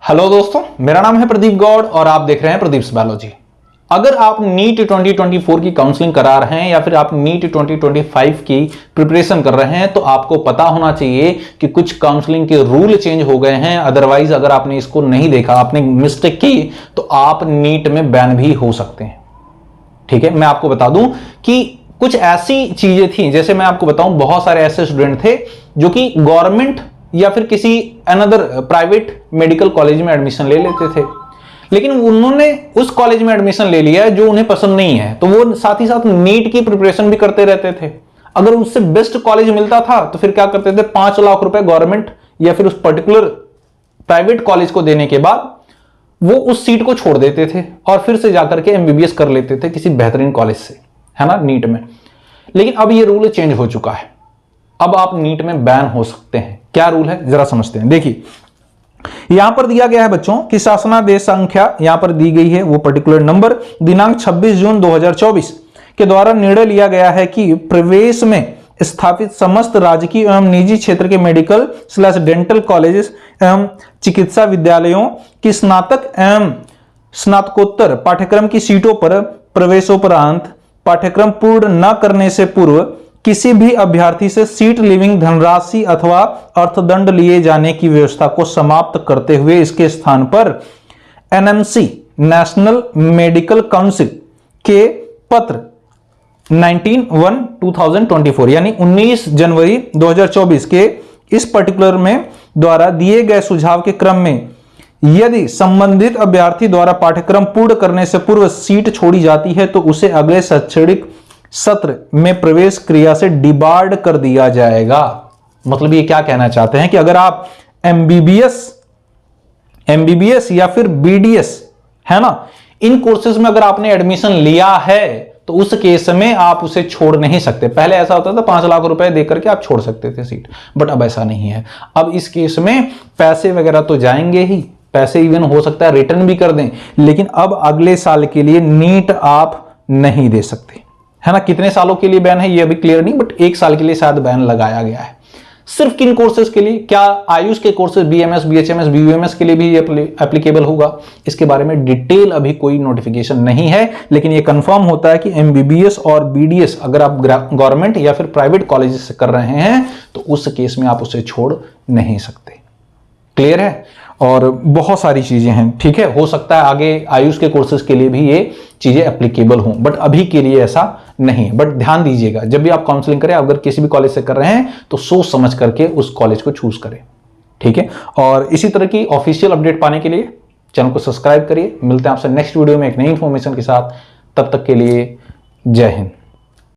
Hello दोस्तों, मेरा नाम है प्रदीप गौड़ और आप देख रहे हैं प्रदीप्स बायोलॉजी। अगर आप नीट 2024 की काउंसलिंग करा रहे हैं या फिर आप नीट 2025 की प्रिपरेशन कर रहे हैं तो आपको पता होना चाहिए कि कुछ काउंसलिंग के रूल चेंज हो गए हैं। अदरवाइज अगर आपने इसको नहीं देखा, आपने मिस्टेक की, तो आप नीट में बैन भी हो सकते हैं। ठीक है, मैं आपको बता दूं कि कुछ ऐसी चीजें थी, जैसे मैं आपको बताऊं, बहुत सारे ऐसे स्टूडेंट थे जो कि गवर्नमेंट या फिर किसी अनदर प्राइवेट मेडिकल कॉलेज में एडमिशन ले लेते थे, लेकिन उन्होंने उस कॉलेज में एडमिशन ले लिया जो उन्हें पसंद नहीं है, तो वो साथ ही साथ नीट की प्रिपरेशन भी करते रहते थे। अगर उससे बेस्ट कॉलेज मिलता था तो फिर क्या करते थे, 5 लाख रुपए गवर्नमेंट या फिर उस पर्टिकुलर प्राइवेट कॉलेज को देने के बाद वो उस सीट को छोड़ देते थे और फिर से जाकर के एमबीबीएस कर लेते थे किसी बेहतरीन कॉलेज से, है ना, नीट में। लेकिन अब ये रूल चेंज हो चुका है, अब आप नीट में बैन हो सकते हैं। क्या रूल है जरा समझते हैं। देखिए, यहां पर दिया गया है बच्चों कि शासनादेश संख्या यहां पर दी गई है, वो पर्टिकुलर नंबर दिनांक 26 जून 2024 के द्वारा निर्णय लिया गया है कि प्रवेश में स्थापित समस्त राजकीय एवं निजी क्षेत्र के मेडिकल / डेंटल कॉलेजेस एवं चिकित्सा विद्यालयों की स्नातक एवं स्नातकोत्तर पाठ्यक्रम की सीटों पर प्रवेशोपरांत पाठ्यक्रम पूर्ण न करने से पूर्व किसी भी अभ्यर्थी से सीट लीविंग धनराशि अथवा अर्थदंड लिए जाने की व्यवस्था को समाप्त करते हुए इसके स्थान पर एनएमसी नेशनल मेडिकल काउंसिल के पत्र 19/2024 यानी 19 जनवरी 2024 के इस पर्टिकुलर में द्वारा दिए गए सुझाव के क्रम में यदि संबंधित अभ्यर्थी द्वारा पाठ्यक्रम पूर्ण करने से पूर्व सीट छोड़ी जाती है तो उसे अगले शैक्षणिक सत्र में प्रवेश क्रिया से डिबार्ड कर दिया जाएगा। मतलब ये क्या कहना चाहते हैं कि अगर आप एमबीबीएस या फिर बीडीएस, है ना, इन कोर्सेज में अगर आपने एडमिशन लिया है तो उस केस में आप उसे छोड़ नहीं सकते। पहले ऐसा होता था 5 लाख रुपए देकर के आप छोड़ सकते थे सीट, बट अब ऐसा नहीं है। अब इस केस में पैसे वगैरह तो जाएंगे ही, पैसे इवन हो सकता है रिटर्न भी कर दें, लेकिन अब अगले साल के लिए नीट आप नहीं दे सकते, है ना। कितने सालों के लिए बैन है ये अभी क्लियर नहीं, बट 1 साल के लिए शायद बैन लगाया गया है। सिर्फ किन कोर्सेज के लिए? क्या आयुष के कोर्सेज बीएमएस, बीएचएमएस, बीयूएमएस के लिए भी ये एप्लीकेबल होगा? इसके बारे में डिटेल अभी कोई नोटिफिकेशन नहीं है, लेकिन ये कंफर्म होता है कि एमबीबीएस और बीडीएस अगर आप गवर्नमेंट या फिर प्राइवेट कॉलेज से कर रहे हैं तो उस केस में आप उसे छोड़ नहीं सकते। क्लियर है? और बहुत सारी चीजें हैं, ठीक है। हो सकता है आगे आयुष के कोर्सेज के लिए भी ये चीजें एप्लीकेबल हों, बट अभी के लिए ऐसा नहीं है। बट ध्यान दीजिएगा, जब भी आप काउंसलिंग करें, अगर किसी भी कॉलेज से कर रहे हैं तो सोच समझ करके उस कॉलेज को चूज करें, ठीक है। और इसी तरह की ऑफिशियल अपडेट पाने के लिए चैनल को सब्सक्राइब करिए। मिलते हैं आपसे नेक्स्ट वीडियो में एक नई इंफॉर्मेशन के साथ। तब तक के लिए जय हिंद।